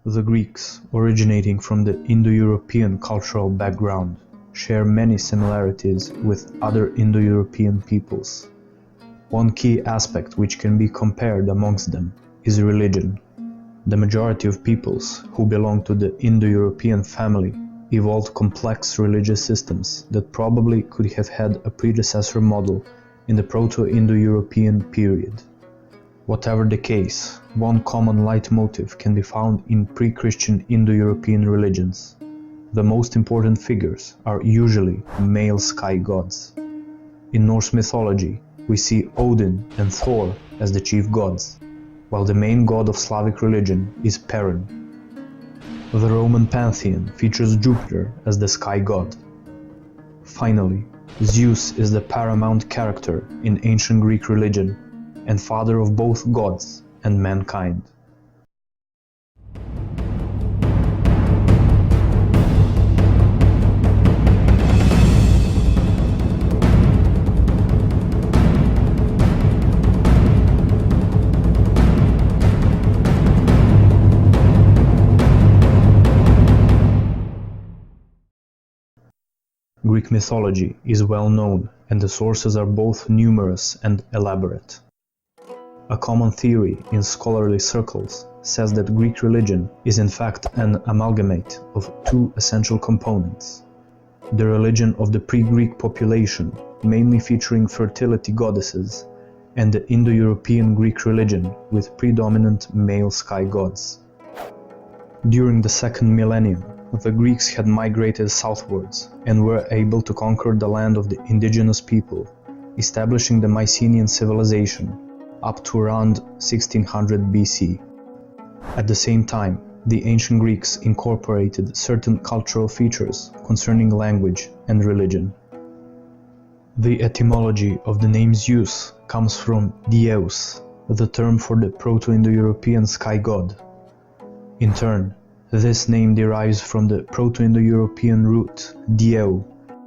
The Greeks, originating from the Indo-European cultural background, share many similarities with other Indo-European peoples. One key aspect which can be compared amongst them is religion. The majority of peoples who belong to the Indo-European family evolved complex religious systems that probably could have had a predecessor model in the Proto-Indo-European period. Whatever the case, one common leitmotif can be found in pre-Christian Indo-European religions. The most important figures are usually male sky gods. In Norse mythology, we see Odin and Thor as the chief gods, while the main god of Slavic religion is Perun. The Roman pantheon features Jupiter as the sky god. Finally, Zeus is the paramount character in ancient Greek religion and father of both gods and mankind. Greek mythology is well known, and the sources are both numerous and elaborate. A common theory in scholarly circles says that Greek religion is in fact an amalgamate of two essential components: the religion of the pre-Greek population, mainly featuring fertility goddesses, and the Indo-European Greek religion with predominant male sky gods. During the second millennium, the Greeks had migrated southwards and were able to conquer the land of the indigenous people, establishing the Mycenaean Civilization up to around 1600 BC. At the same time, the ancient Greeks incorporated certain cultural features concerning language and religion. The etymology of the name Zeus comes from Dieus, the term for the Proto-Indo-European sky god. In turn, this name derives from the Proto-Indo-European root dieu,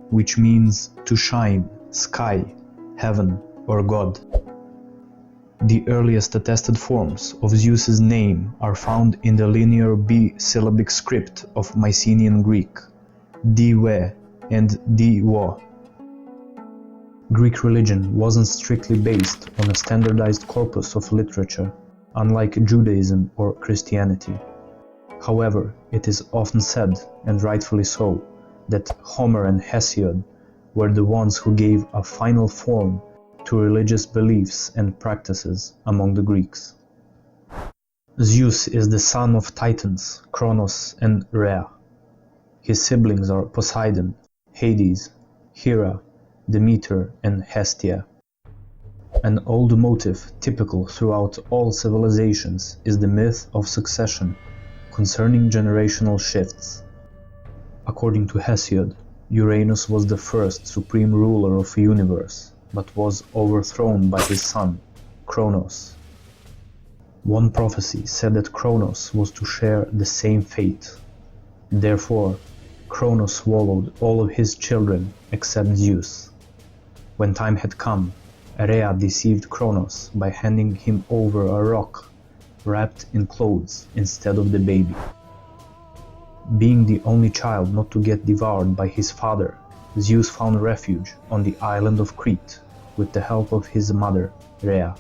which means to shine, sky, heaven, or god. The earliest attested forms of Zeus's name are found in the linear B-syllabic script of Mycenaean Greek, Diwe and Diwo. Greek religion wasn't strictly based on a standardized corpus of literature, unlike Judaism or Christianity. However, it is often said, and rightfully so, that Homer and Hesiod were the ones who gave a final form to religious beliefs and practices among the Greeks. Zeus is the son of Titans, Kronos and Rhea. His siblings are Poseidon, Hades, Hera, Demeter and Hestia. An old motif typical throughout all civilizations is the myth of succession concerning generational shifts. According to Hesiod, Uranus was the first supreme ruler of the universe, but was overthrown by his son, Kronos. One prophecy said that Kronos was to share the same fate. Therefore, Kronos swallowed all of his children except Zeus. When time had come, Rhea deceived Kronos by handing him over a rock wrapped in clothes instead of the baby. Being the only child not to get devoured by his father, Zeus found refuge on the island of Crete with the help of his mother, Rhea.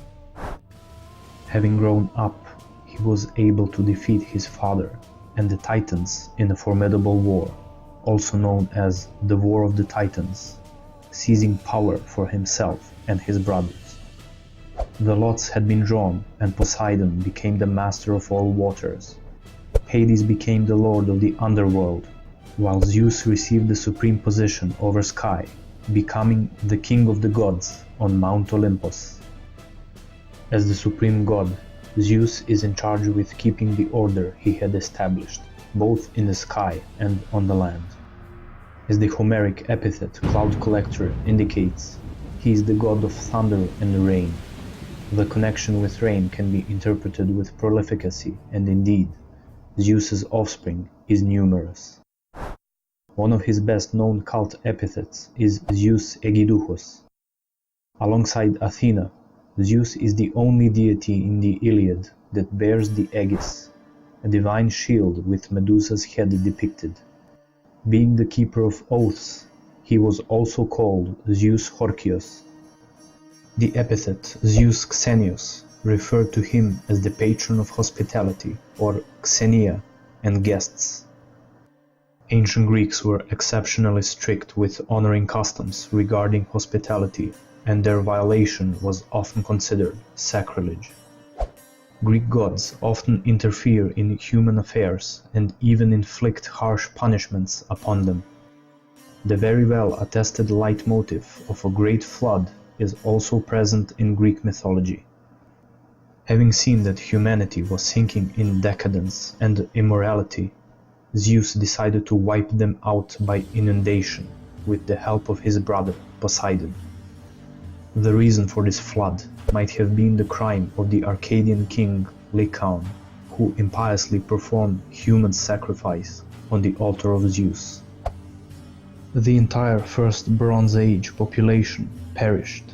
Having grown up, he was able to defeat his father and the Titans in a formidable war, also known as the War of the Titans, seizing power for himself and his brothers. The lots had been drawn, and Poseidon became the master of all waters. Hades became the lord of the underworld, while Zeus received the supreme position over sky, becoming the king of the gods on Mount Olympus. As the supreme god, Zeus is in charge with keeping the order he had established, both in the sky and on the land. As the Homeric epithet Cloud Collector indicates, he is the god of thunder and rain. The connection with rain can be interpreted with prolificacy, and indeed, Zeus's offspring is numerous. One of his best-known cult epithets is Zeus Egiduchos. Alongside Athena, Zeus is the only deity in the Iliad that bears the Aegis, a divine shield with Medusa's head depicted. Being the keeper of oaths, he was also called Zeus Horcius. The epithet Zeus Xenios referred to him as the patron of hospitality, or Xenia, and guests. Ancient Greeks were exceptionally strict with honoring customs regarding hospitality, and their violation was often considered sacrilege. Greek gods often interfere in human affairs and even inflict harsh punishments upon them. The very well attested leitmotif of a great flood is also present in Greek mythology. Having seen that humanity was sinking in decadence and immorality, Zeus decided to wipe them out by inundation with the help of his brother Poseidon. The reason for this flood might have been the crime of the Arcadian king Lycaon, who impiously performed human sacrifice on the altar of Zeus. The entire First Bronze Age population perished.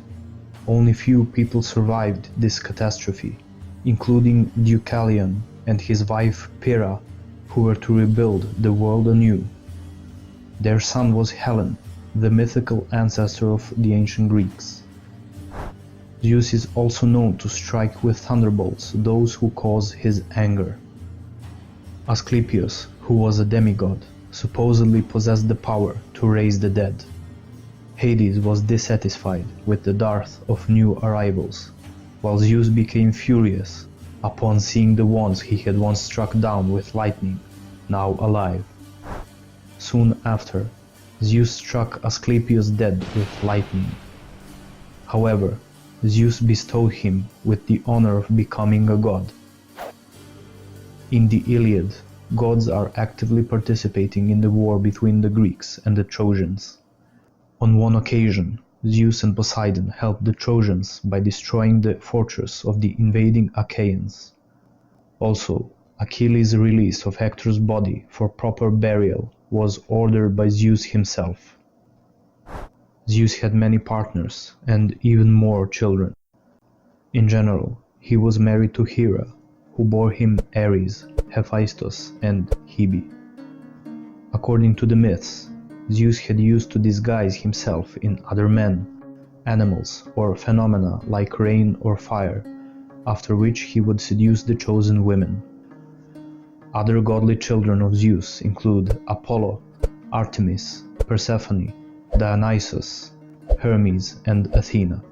Only few people survived this catastrophe, including Deucalion and his wife Pyrrha, who were to rebuild the world anew. Their son was Helen, the mythical ancestor of the ancient Greeks. Zeus is also known to strike with thunderbolts those who cause his anger. Asclepius, who was a demigod, supposedly possessed the power to raise the dead. Hades was dissatisfied with the dearth of new arrivals, while Zeus became furious upon seeing the ones he had once struck down with lightning, now alive. Soon after, Zeus struck Asclepius dead with lightning. However, Zeus bestowed him with the honor of becoming a god. In the Iliad, gods are actively participating in the war between the Greeks and the Trojans. On one occasion, Zeus and Poseidon helped the Trojans by destroying the fortress of the invading Achaeans. Also, Achilles' release of Hector's body for proper burial was ordered by Zeus himself. Zeus had many partners and even more children. In general, he was married to Hera, who bore him Ares, Hephaestus, and Hebe. According to the myths, Zeus had used to disguise himself in other men, animals, or phenomena like rain or fire, after which he would seduce the chosen women. Other godly children of Zeus include Apollo, Artemis, Persephone, Dionysus, Hermes, and Athena.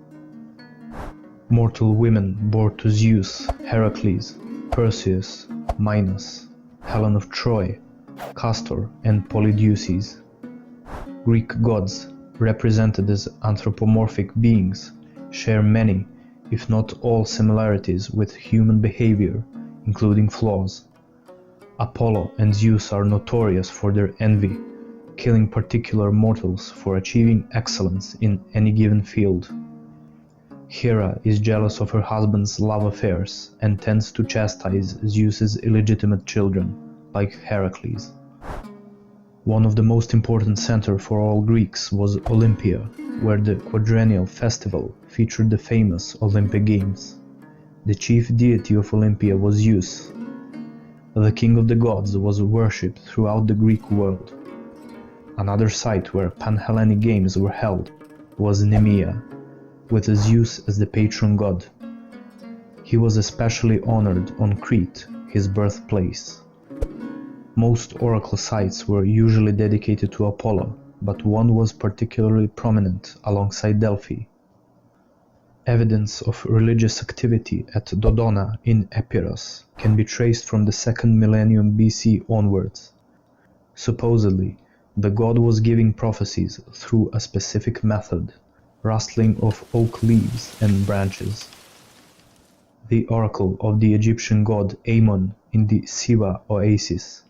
Mortal women bore to Zeus Heracles, Perseus, Minos, Helen of Troy, Castor, and Polydeuces. Greek gods, represented as anthropomorphic beings, share many, if not all, similarities with human behavior, including flaws. Apollo and Zeus are notorious for their envy, killing particular mortals for achieving excellence in any given field. Hera is jealous of her husband's love affairs and tends to chastise Zeus's illegitimate children, like Heracles. One of the most important centers for all Greeks was Olympia, where the quadrennial festival featured the famous Olympic Games. The chief deity of Olympia was Zeus. The king of the gods was worshipped throughout the Greek world. Another site where Pan-Hellenic games were held was Nemea, with Zeus as the patron god. He was especially honored on Crete, his birthplace. Most oracle sites were usually dedicated to Apollo, but one was particularly prominent alongside Delphi. Evidence of religious activity at Dodona in Epirus can be traced from the 2nd millennium BC onwards. Supposedly, the god was giving prophecies through a specific method, rustling of oak leaves and branches. The oracle of the Egyptian god Ammon in the Siwa oasis,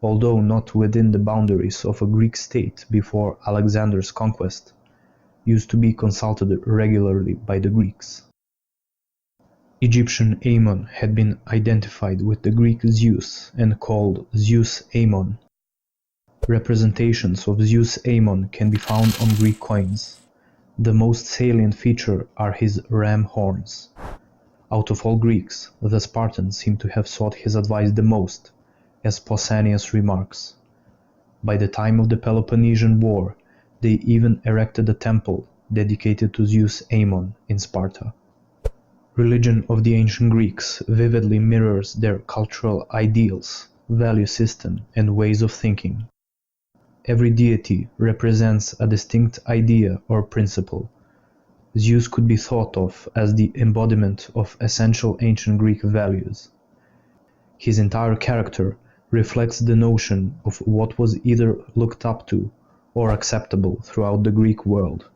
although not within the boundaries of a Greek state before Alexander's conquest, used to be consulted regularly by the Greeks. Egyptian Ammon had been identified with the Greek Zeus and called Zeus Ammon. Representations of Zeus Ammon can be found on Greek coins. The most salient feature are his ram horns. Out of all Greeks, the Spartans seem to have sought his advice the most, as Pausanias remarks. By the time of the Peloponnesian War, they even erected a temple dedicated to Zeus Ammon in Sparta. Religion of the ancient Greeks vividly mirrors their cultural ideals, value system, and ways of thinking. Every deity represents a distinct idea or principle. Zeus could be thought of as the embodiment of essential ancient Greek values. His entire character reflects the notion of what was either looked up to or acceptable throughout the Greek world.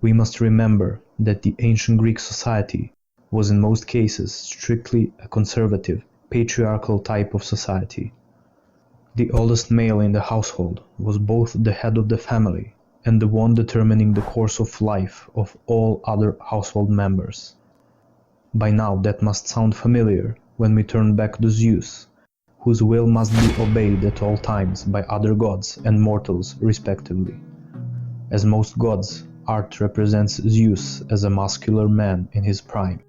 We must remember that the ancient Greek society was in most cases strictly a conservative, patriarchal type of society. The oldest male in the household was both the head of the family and the one determining the course of life of all other household members. By now that must sound familiar when we turn back to Zeus, whose will must be obeyed at all times by other gods and mortals respectively. As most gods, art represents Zeus as a muscular man in his prime.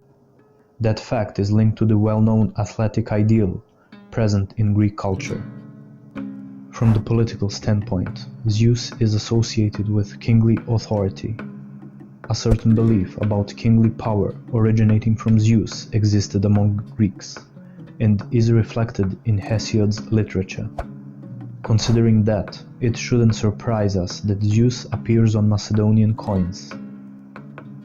That fact is linked to the well-known athletic ideal present in Greek culture. From the political standpoint, Zeus is associated with kingly authority. A certain belief about kingly power originating from Zeus existed among Greeks, and is reflected in Hesiod's literature. Considering that, it shouldn't surprise us that Zeus appears on Macedonian coins.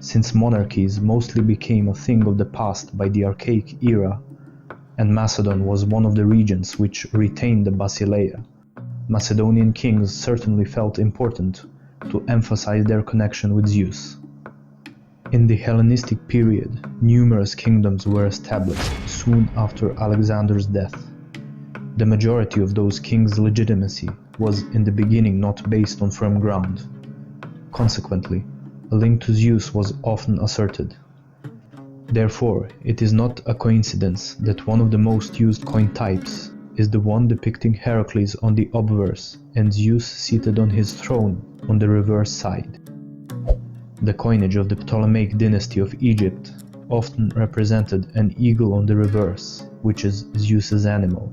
Since monarchies mostly became a thing of the past by the archaic era, and Macedon was one of the regions which retained the basileia, Macedonian kings certainly felt important to emphasize their connection with Zeus. In the Hellenistic period, numerous kingdoms were established soon after Alexander's death. The majority of those kings' legitimacy was in the beginning not based on firm ground. Consequently, a link to Zeus was often asserted. Therefore, it is not a coincidence that one of the most used coin types is the one depicting Heracles on the obverse and Zeus seated on his throne on the reverse side. The coinage of the Ptolemaic dynasty of Egypt often represented an eagle on the reverse, which is Zeus's animal.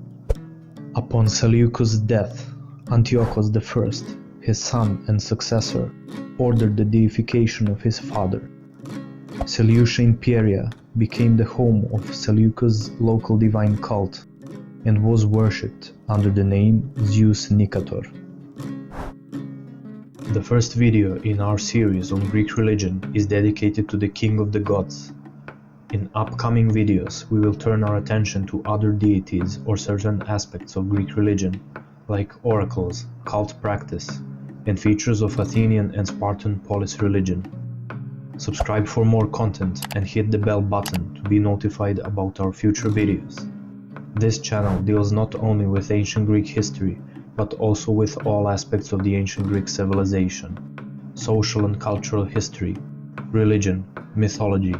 Upon Seleucus' death, Antiochus I, his son and successor, ordered the deification of his father. Seleucia Imperia became the home of Seleucus' local divine cult and was worshipped under the name Zeus Nicator. The first video in our series on Greek religion is dedicated to the king of the gods. In upcoming videos, we will turn our attention to other deities or certain aspects of Greek religion, like oracles, cult practice, and features of Athenian and Spartan polis religion. Subscribe for more content and hit the bell button to be notified about our future videos. This channel deals not only with ancient Greek history, but also with all aspects of the ancient Greek civilization, social and cultural history, religion, mythology,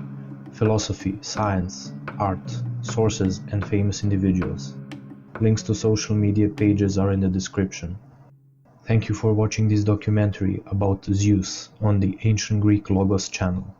philosophy, science, art, sources, and famous individuals. Links to social media pages are in the description. Thank you for watching this documentary about Zeus on the Ancient Greek Logos channel.